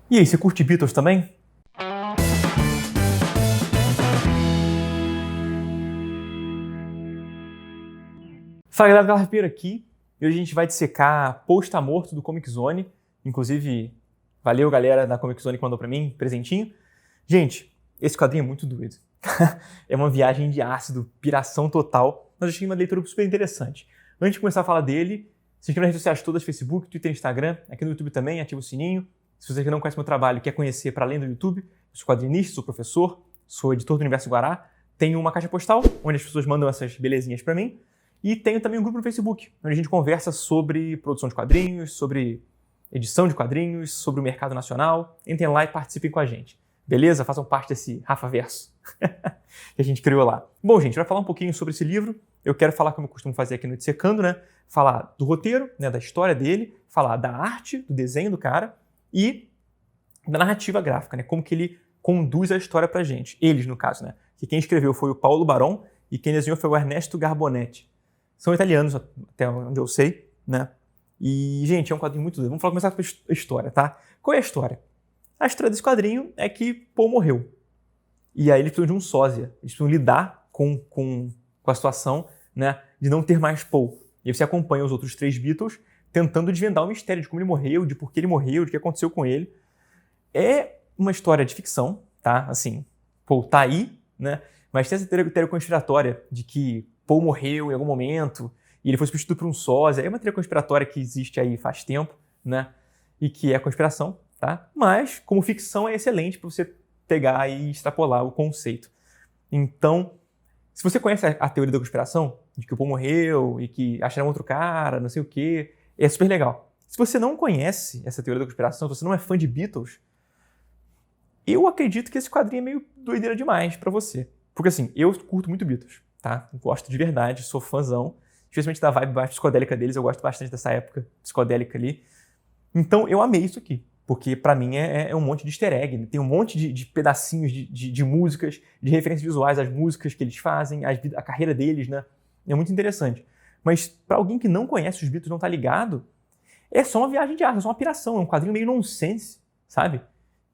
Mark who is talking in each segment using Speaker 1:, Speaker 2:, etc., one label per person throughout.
Speaker 1: E aí, você curte Beatles também? Fala galera, Carlos Pinheiro aqui. E hoje a gente vai dissecar Paul Está Morto do Comic Zone. Inclusive, valeu galera da Comic Zone que mandou pra mim, presentinho. Gente, esse quadrinho é muito doido. É uma viagem de ácido, piração total. Mas eu achei uma leitura super interessante. Antes de começar a falar dele, se inscreva nas redes sociais todas, Facebook, Twitter, Instagram. Aqui no YouTube também, ativa o sininho. Se você não conhece meu trabalho e quer conhecer para além do YouTube, eu sou quadrinista, sou professor, sou editor do Universo Guará. Tenho uma caixa postal, onde as pessoas mandam essas belezinhas para mim. E tenho também um grupo no Facebook, onde a gente conversa sobre produção de quadrinhos, sobre edição de quadrinhos, sobre o mercado nacional. Entrem lá e participem com a gente. Beleza? Façam parte desse Rafaverso que a gente criou lá. Bom, gente, vai falar um pouquinho sobre esse livro. Eu quero falar, como eu costumo fazer aqui no Dissecando, né? Falar do roteiro, né? Da história dele, falar da arte, do desenho do cara e da narrativa gráfica, né? Como que ele conduz a história pra gente. Eles, no caso, né? Que quem escreveu foi o Paulo Barón e quem desenhou foi o Ernesto Garbonetti. São italianos, até onde eu sei, né? E, gente, é um quadrinho muito doido. Vamos começar com a história, tá? Qual é a história? A história desse quadrinho é que Paul morreu. E aí eles precisam de um sósia. Eles precisam lidar com a situação, né, de não ter mais Paul. E aí você acompanha os outros 3 Beatles tentando desvendar o mistério de como ele morreu, de por que ele morreu, de o que aconteceu com ele. É uma história de ficção, tá? Assim, Paul tá aí, né? Mas tem essa teoria conspiratória de que Paul morreu em algum momento e ele foi substituído por um sósia. É uma teoria conspiratória que existe aí faz tempo, né? E que é conspiração, tá? Mas, como ficção, é excelente para você pegar e extrapolar o conceito. Então, se você conhece a teoria da conspiração, de que o Paul morreu e que acharam outro cara, não sei o quê, é super legal. Se você não conhece essa teoria da conspiração, se você não é fã de Beatles, eu acredito que esse quadrinho é meio doideira demais pra você. Porque assim, eu curto muito Beatles, tá? Eu gosto de verdade, sou fãzão. Especialmente da vibe mais psicodélica deles, eu gosto bastante dessa época psicodélica ali. Então eu amei isso aqui, porque pra mim é um monte de easter egg. Tem um monte de pedacinhos de músicas, de referências visuais às músicas que eles fazem, a carreira deles, né? É muito interessante. Mas pra alguém que não conhece os Beatles, não tá ligado, é só uma viagem de arte, é só uma piração, é um quadrinho meio nonsense, sabe?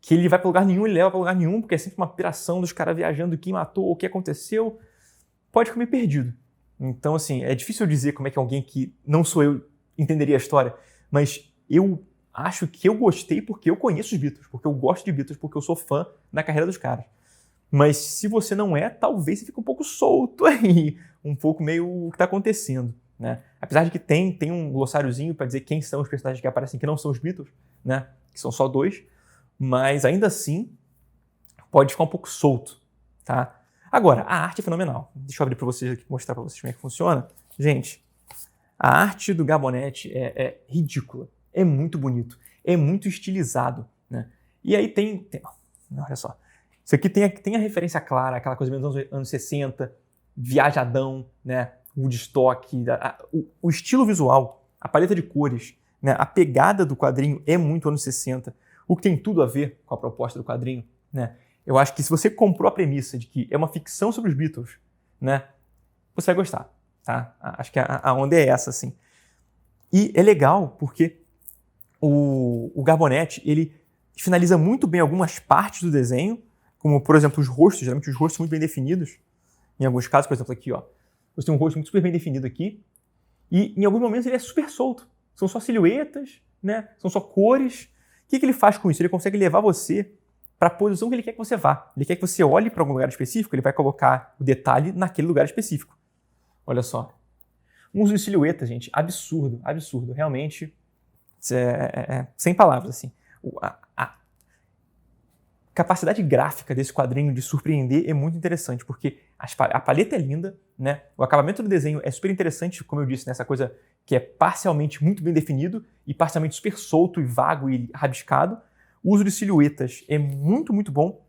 Speaker 1: Que ele vai pra lugar nenhum, ele leva pra lugar nenhum, porque é sempre uma piração dos caras viajando quem matou, o que aconteceu. Pode ficar meio perdido. Então, assim, é difícil eu dizer como é que alguém que não sou eu entenderia a história, mas eu acho que eu gostei porque eu conheço os Beatles, porque eu gosto de Beatles, porque eu sou fã da carreira dos caras. Mas se você não é, talvez você fique um pouco solto aí, um pouco meio o que tá acontecendo, né? Apesar de que tem um glossáriozinho para dizer quem são os personagens que aparecem que não são os Beatles, né? Que são só 2. Mas ainda assim, pode ficar um pouco solto, tá? Agora, a arte é fenomenal. Deixa eu abrir para vocês aqui, mostrar para vocês como é que funciona. Gente, a arte do Garbonetti é ridícula. É muito bonito. É muito estilizado, né? E aí tem olha só. Isso aqui tem a referência clara, aquela coisa dos anos 60, viajadão, né? Woodstock, o estilo visual, a paleta de cores, né? A pegada do quadrinho é muito anos 60. O que tem tudo a ver com a proposta do quadrinho, né? Eu acho que se você comprou a premissa de que é uma ficção sobre os Beatles, né? Você vai gostar, tá? Acho que a onda é essa, assim. E é legal porque o Garbonetti, ele finaliza muito bem algumas partes do desenho, como, por exemplo, os rostos. Geralmente os rostos são muito bem definidos. Em alguns casos, por exemplo, aqui, ó. Você tem um rosto muito super bem definido aqui. E em alguns momentos ele é super solto. São só silhuetas, né? São só cores. O que ele faz com isso? Ele consegue levar você para a posição que ele quer que você vá. Ele quer que você olhe para algum lugar específico, ele vai colocar o detalhe naquele lugar específico. Olha só. Um uso de silhueta, gente, absurdo, absurdo. Realmente, sem palavras, assim. A capacidade gráfica desse quadrinho de surpreender é muito interessante, porque a paleta é linda, né? O acabamento do desenho é super interessante, como eu disse, nessa coisa que é parcialmente muito bem definido e parcialmente super solto e vago e rabiscado. O uso de silhuetas é muito, muito bom.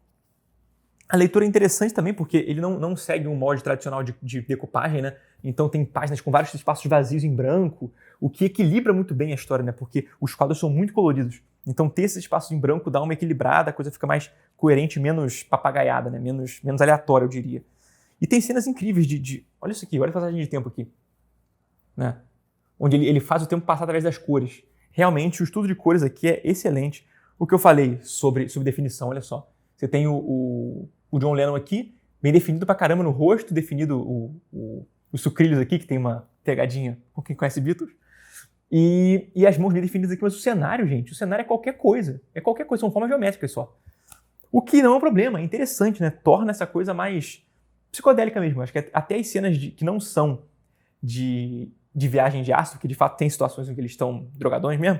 Speaker 1: A leitura é interessante também, porque ele não segue um molde tradicional de decupagem, né? Então tem páginas com vários espaços vazios em branco, o que equilibra muito bem a história, né? Porque os quadros são muito coloridos. Então ter esses espaços em branco dá uma equilibrada, a coisa fica mais coerente, menos papagaiada, né? Menos aleatória, eu diria. E tem cenas incríveis olha isso aqui, olha a passagem de tempo aqui, né? Onde ele faz o tempo passar através das cores. Realmente, o estudo de cores aqui é excelente. o que eu falei sobre definição, olha só. Você tem o John Lennon aqui, bem definido pra caramba no rosto, definido os sucrilhos aqui, que tem uma pegadinha com quem conhece Beatles. E as mãos bem definidas aqui, mas o cenário, gente, o cenário é qualquer coisa. É qualquer coisa, são formas geométricas só. O que não é um problema, é interessante, né? Torna essa coisa mais psicodélica mesmo. Acho que até as cenas que não são de viagem de ácido, que de fato tem situações em que eles estão drogadões mesmo,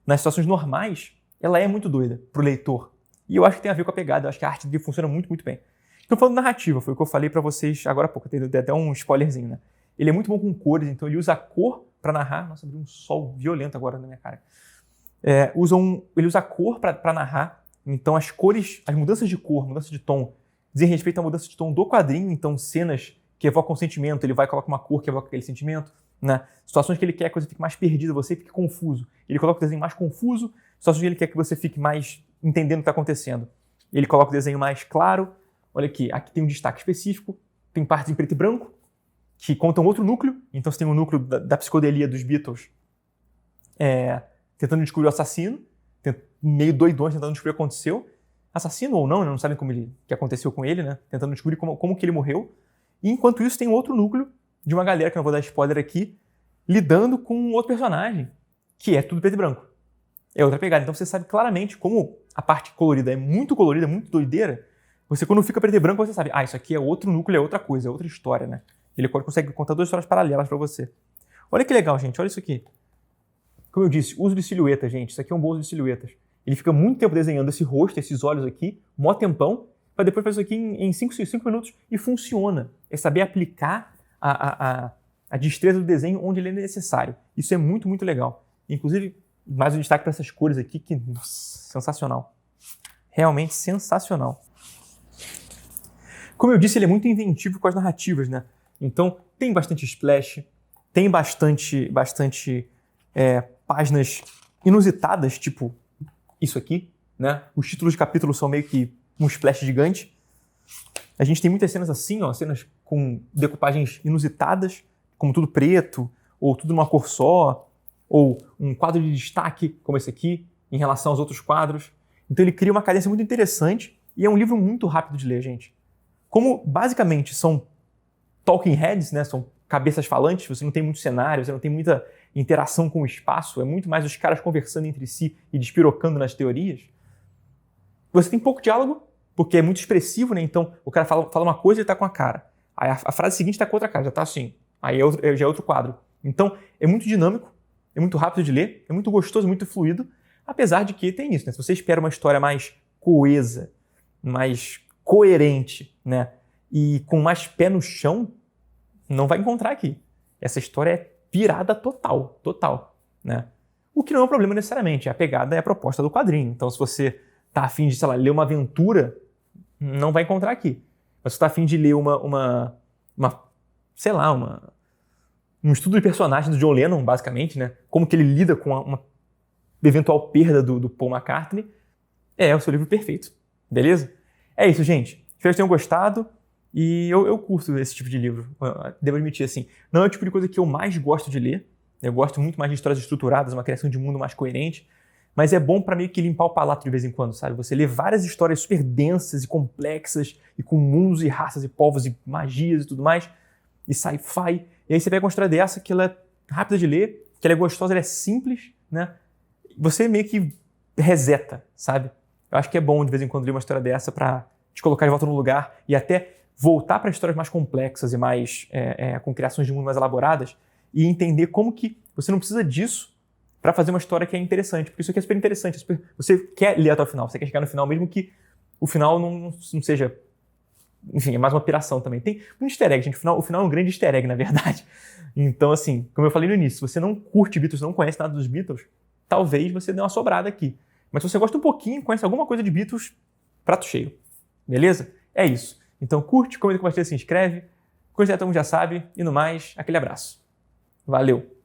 Speaker 1: nas situações normais, ela é muito doida pro leitor. E eu acho que tem a ver com a pegada, eu acho que a arte dele funciona muito, muito bem. Então, falando narrativa, foi o que eu falei pra vocês agora há pouco, dei até um spoilerzinho, né? Ele é muito bom com cores, então ele usa a cor pra narrar. Nossa, abriu um sol violento agora na minha cara. Ele usa a cor pra narrar, então as cores, as mudanças de cor, mudança de tom, dizem respeito à mudança de tom do quadrinho, então cenas que evocam sentimento, ele vai colocar uma cor que evoca aquele sentimento, né? Situações que ele quer que você fique mais perdido, você fique confuso, ele coloca o desenho mais confuso. Situações que ele quer que você fique mais entendendo o que está acontecendo, ele coloca o desenho mais claro. Olha aqui tem um destaque específico, tem partes em preto e branco, que contam outro núcleo. Então você tem o núcleo da psicodelia dos Beatles, tentando descobrir o assassino, meio doidões tentando descobrir o que aconteceu. Assassino ou não, não sabem o que aconteceu com ele, né? Tentando descobrir como que ele morreu. E enquanto isso tem um outro núcleo de uma galera, que eu não vou dar spoiler aqui, lidando com um outro personagem, que é tudo preto e branco. É outra pegada. Então você sabe claramente como a parte colorida é muito doideira. Você, quando fica preto e branco, você sabe, isso aqui é outro núcleo, é outra coisa, é outra história, né? Ele consegue contar duas histórias paralelas pra você. Olha que legal, gente, olha isso aqui. Como eu disse, uso de silhueta, gente. Isso aqui é um bom uso de silhuetas. Ele fica muito tempo desenhando esse rosto, esses olhos aqui, mó tempão, pra depois fazer isso aqui em 5 minutos e funciona. É saber aplicar a destreza do desenho onde ele é necessário. Isso é muito, muito legal. Inclusive, mais um destaque para essas cores aqui, que nossa, sensacional. Realmente sensacional. Como eu disse, ele é muito inventivo com as narrativas, né? Então, tem bastante splash, tem bastante páginas inusitadas, tipo isso aqui, né? Os títulos de capítulo são meio que um splash gigante. A gente tem muitas cenas assim, cenas com decoupagens inusitadas, como tudo preto, ou tudo numa cor só, ou um quadro de destaque, como esse aqui, em relação aos outros quadros. Então ele cria uma cadência muito interessante e é um livro muito rápido de ler, gente. Como basicamente são talking heads, né? São cabeças falantes, você não tem muito cenário, você não tem muita interação com o espaço, é muito mais os caras conversando entre si e despirocando nas teorias. Você tem pouco diálogo, porque é muito expressivo, né? Então o cara fala uma coisa e ele tá com a cara. Aí a frase seguinte tá com outra cara, já tá assim. Aí já é outro quadro. Então é muito dinâmico, é muito rápido de ler, é muito gostoso, muito fluido, apesar de que tem isso, né? Se você espera uma história mais coesa, mais coerente, né? E com mais pé no chão, não vai encontrar aqui. Essa história é pirada total, né? O que não é um problema necessariamente, a pegada é a proposta do quadrinho. Então se você tá afim de, sei lá, ler uma aventura, não vai encontrar aqui. Mas se você tá afim de ler um estudo de personagem do John Lennon, basicamente, né? Como que ele lida com uma eventual perda do Paul McCartney, é o seu livro perfeito. Beleza? É isso, gente. Espero que vocês tenham gostado. E eu curto esse tipo de livro. Devo admitir, assim, não é o tipo de coisa que eu mais gosto de ler. Eu gosto muito mais de histórias estruturadas, uma criação de mundo mais coerente. Mas é bom pra meio que limpar o palato de vez em quando, sabe? Você lê várias histórias super densas e complexas, e com mundos e raças e povos e magias e tudo mais, e sci-fi. E aí você pega uma história dessa que ela é rápida de ler, que ela é gostosa, ela é simples, né? Você meio que reseta, sabe? Eu acho que é bom de vez em quando ler uma história dessa pra te colocar de volta no lugar e até voltar para histórias mais complexas e mais com criações de mundo mais elaboradas e entender como que você não precisa disso para fazer uma história que é interessante, porque isso aqui é super interessante. Você quer ler até o final, você quer chegar no final, mesmo que o final não seja... Enfim, é mais uma piração também. Tem um easter egg, gente. O final é um grande easter egg, na verdade. Então, assim, como eu falei no início, se você não curte Beatles, não conhece nada dos Beatles, talvez você dê uma sobrada aqui. Mas se você gosta um pouquinho, conhece alguma coisa de Beatles, prato cheio. Beleza? É isso. Então curte, comenta, compartilha, se inscreve. Coisa que todo mundo já sabe. E no mais, aquele abraço. Valeu!